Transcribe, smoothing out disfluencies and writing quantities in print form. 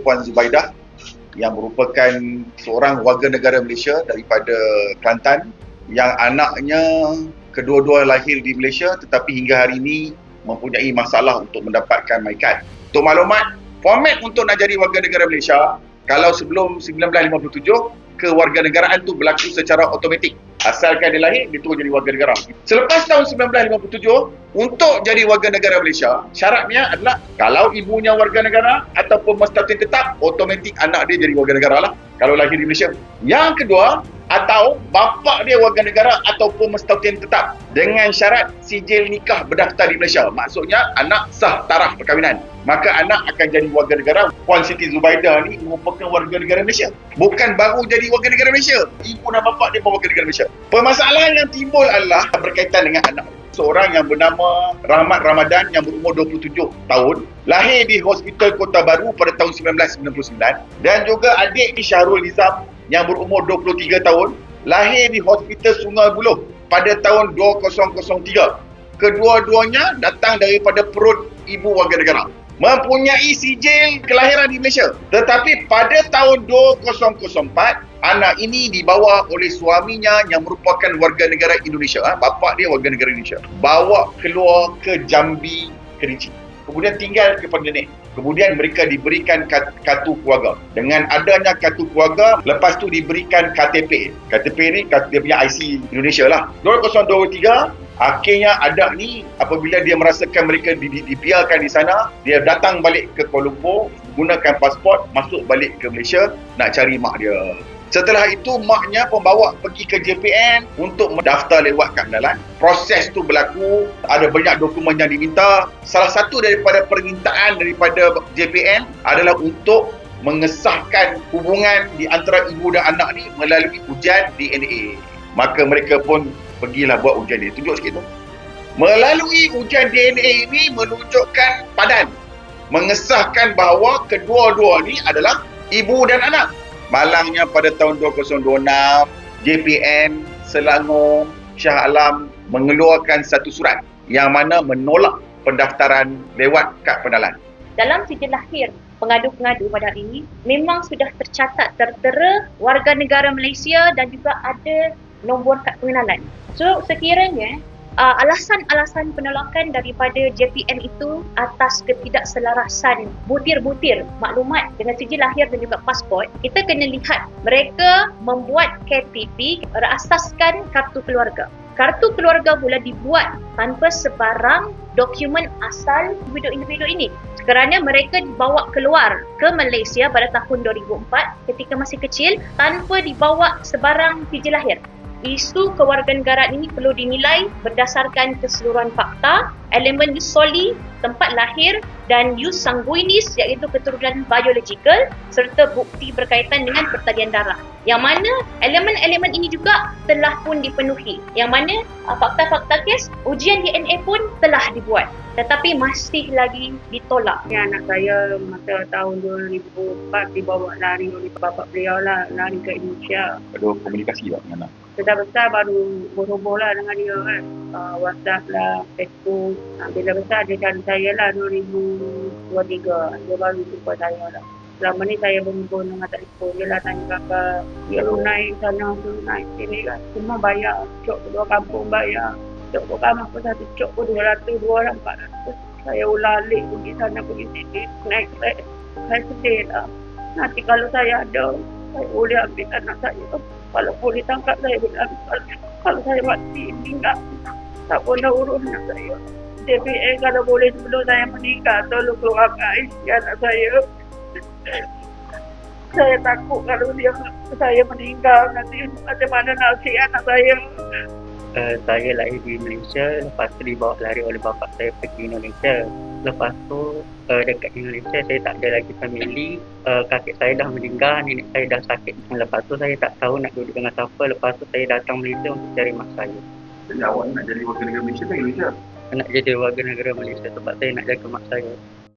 Puan Zubaidah yang merupakan seorang warga negara Malaysia daripada Kelantan yang anaknya kedua-dua lahir di Malaysia tetapi hingga hari ini mempunyai masalah untuk mendapatkan MyKad. Untuk maklumat, format untuk nak jadi warga negara Malaysia, kalau sebelum 1957, kewarganegaraan tu berlaku secara automatik. Asalkan dia lahir, dia terus jadi warga negara. Selepas tahun 1957, untuk jadi warga negara Malaysia, syaratnya adalah kalau ibunya warga negara ataupun mustaqim tetap, automatik anak dia jadi warga negara lah kalau lahir di Malaysia. Yang kedua, atau bapa dia warga negara ataupun mustaqim tetap dengan syarat sijil nikah berdaftar di Malaysia. Maksudnya anak sah taraf perkahwinan, maka anak akan jadi warga negara. Puan Siti Zubaidah ni merupakan warga negara Malaysia, bukan baru jadi warga negara Malaysia. Ibu dan bapa dia pun warga negara Malaysia. Permasalahan yang timbul adalah berkaitan dengan anak. Seorang yang bernama Rahmat Ramadan yang berumur 27 tahun, lahir di Hospital Kota Baru pada tahun 1999, dan juga adik di Syahrul Nizam yang berumur 23 tahun, lahir di Hospital Sungai Buloh pada tahun 2003. Kedua-duanya datang daripada perut ibu warga negara, mempunyai sijil kelahiran di Malaysia. Tetapi pada tahun 2004, anak ini dibawa oleh suaminya yang merupakan warga negara Indonesia. Bapa dia warga negara Indonesia. Bawa keluar ke Jambi, Kerinci. Kemudian tinggal kepada nenek. Kemudian mereka diberikan kartu keluarga. Dengan adanya kartu keluarga, lepas tu diberikan KTP. KTP ni dia punya IC Indonesia lah. 2023, akhirnya adak ni apabila dia merasakan mereka dibiarkan di sana, dia datang balik ke Kuala Lumpur, gunakan pasport, masuk balik ke Malaysia nak cari mak dia. Setelah itu, maknya pembawa pergi ke JPN untuk mendaftar lewat kad andalan. Proses tu berlaku, ada banyak dokumen yang diminta. Salah satu daripada permintaan daripada JPN adalah untuk mengesahkan hubungan di antara ibu dan anak ni melalui ujian DNA. Maka mereka pun pergilah buat ujian dia. Tunjuk sikit tu. Melalui ujian DNA ini menunjukkan padan, mengesahkan bahawa kedua-dua ni adalah ibu dan anak. Malangnya pada tahun 2026, JPN Selangor Shah Alam mengeluarkan satu surat yang mana menolak pendaftaran lewat kad pengenalan. Dalam sijil lahir pengadu-pengadu pada hari ini memang sudah tercatat tertera warga negara Malaysia dan juga ada nombor kad pengenalan. So sekiranya alasan-alasan penolakan daripada JPN itu atas ketidakselarasan butir-butir maklumat dengan sijil lahir dan juga pasport, kita kena lihat mereka membuat KTP berasaskan kartu keluarga. Kartu keluarga pula dibuat tanpa sebarang dokumen asal individu-individu ini, kerana mereka dibawa keluar ke Malaysia pada tahun 2004 ketika masih kecil tanpa dibawa sebarang sijil lahir. Isu kewarganegaraan ini perlu dinilai berdasarkan keseluruhan fakta, elemen jus soli, tempat lahir, dan jus sanguinis iaitu keturunan biologikal serta bukti berkaitan dengan pertalian darah. Yang mana elemen-elemen ini juga telah pun dipenuhi. Yang mana fakta-fakta kes, ujian DNA pun telah dibuat. Tetapi masih lagi ditolak. Anak saya masa tahun 2004 dibawa lari oleh bapa beliau lah, lari ke Indonesia. Ada komunikasi tak dengan anak? Sudah besar baru berhubung lah dengan dia kan. WhatsApp lah, Facebook. Bila besar dia cari saya lah 2023. Dia baru jumpa saya lah. Selama ni saya berhubung dengan telefon. Dia lah tanya kakak, dia lu naik sana, lu naik sini kan. Semua bayar. Cok kedua kampung bayar. Cok pertama pun satu cok pun 200, 400. Saya ulang alik pergi sana pergi sini. Naik kereta. Saya sedih lah. Nanti kalau saya ada, saya boleh ambil anak saya. Kalau boleh tangkap saya boleh ambil. Kalau saya mati, meninggal. Tak pun dah urus anak saya. JPN kalau boleh sebelum saya meninggal, tolong keluarkan isi anak saya. Saya takut kalau saya meninggal nanti macam mana nasib anak saya. Saya lahir di Malaysia, lepas tu dibawa lari oleh bapa saya pergi Indonesia. Lepas tu dekat Indonesia saya tak ada lagi family. Kakek saya dah meninggal, nenek saya dah sakit. Lepas tu saya tak tahu nak duduk dengan siapa. Lepas tu saya datang Malaysia untuk cari mak saya. Jadi awak nak jadi warga negara Malaysia ke Indonesia? Nak jadi warga negara Malaysia sebab saya nak jaga mak saya.